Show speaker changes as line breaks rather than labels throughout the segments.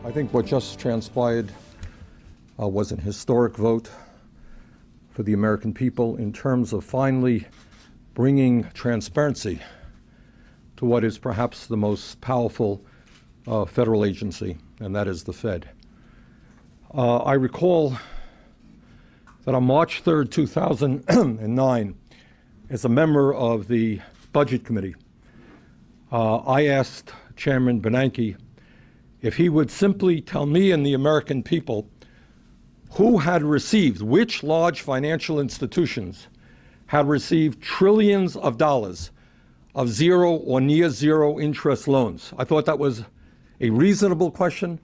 I think what just transpired was an historic vote for the American people in terms of finally bringing transparency to what is perhaps the most powerful federal agency, and that is the Fed. I recall that on March 3rd, 2009, as a member of the Budget Committee, I asked Chairman Bernanke if he would simply tell me and the American people who had received, which large financial institutions had received trillions of dollars of zero or near zero interest loans. I thought that was a reasonable question.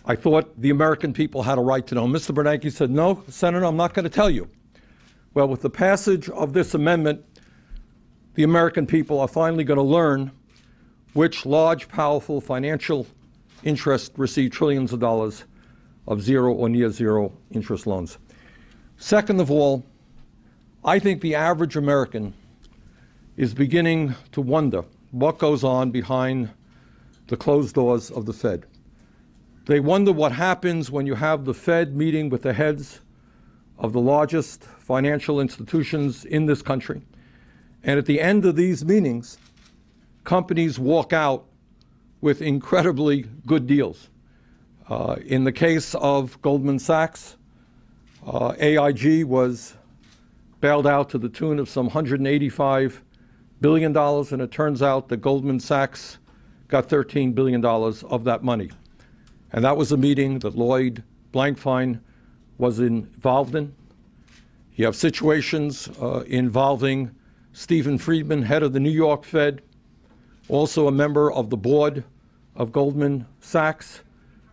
I thought the American people had a right to know. Mr. Bernanke said, no, Senator, I'm not going to tell you. Well, with the passage of this amendment, the American people are finally going to learn which large, powerful financial interest received trillions of dollars of zero or near zero interest loans. Second of all, I think the average American is beginning to wonder what goes on behind the closed doors of the Fed. They wonder what happens when you have the Fed meeting with the heads of the largest financial institutions in this country. And at the end of these meetings, companies walk out with incredibly good deals. In the case of Goldman Sachs, AIG was bailed out to the tune of some $185 billion, and it turns out that Goldman Sachs got $13 billion of that money. And that was a meeting that Lloyd Blankfein was involved in. You have situations involving Stephen Friedman, head of the New York Fed, also a member of the board of Goldman Sachs,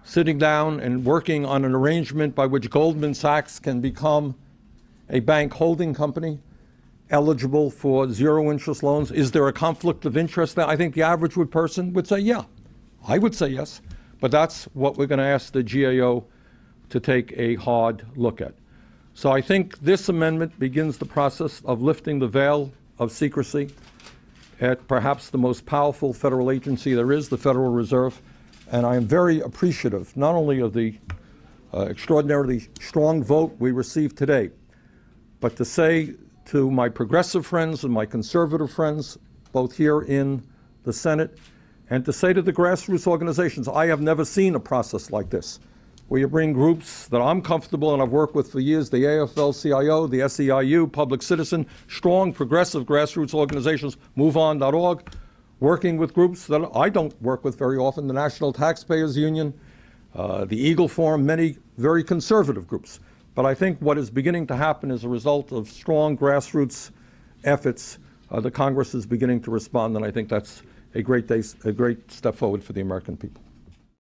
sitting down and working on an arrangement by which Goldman Sachs can become a bank holding company eligible for zero interest loans. Is there a conflict of interest there? I think the average person would say, yeah. I would say yes. But that's what we're going to ask the GAO to take a hard look at. So I think this amendment begins the process of lifting the veil of secrecy at perhaps the most powerful federal agency there is, the Federal Reserve. And I am very appreciative not only of the extraordinarily strong vote we received today, but to say to my progressive friends and my conservative friends, both here in the Senate, and to say to the grassroots organizations, I have never seen a process like this, where you bring groups that I'm comfortable and I've worked with for years, the AFL-CIO, the SEIU, Public Citizen, strong progressive grassroots organizations, MoveOn.org, working with groups that I don't work with very often, the National Taxpayers Union, the Eagle Forum, many very conservative groups. But I think what is beginning to happen as a result of strong grassroots efforts, the Congress is beginning to respond, and I think that's a great step forward for the American people.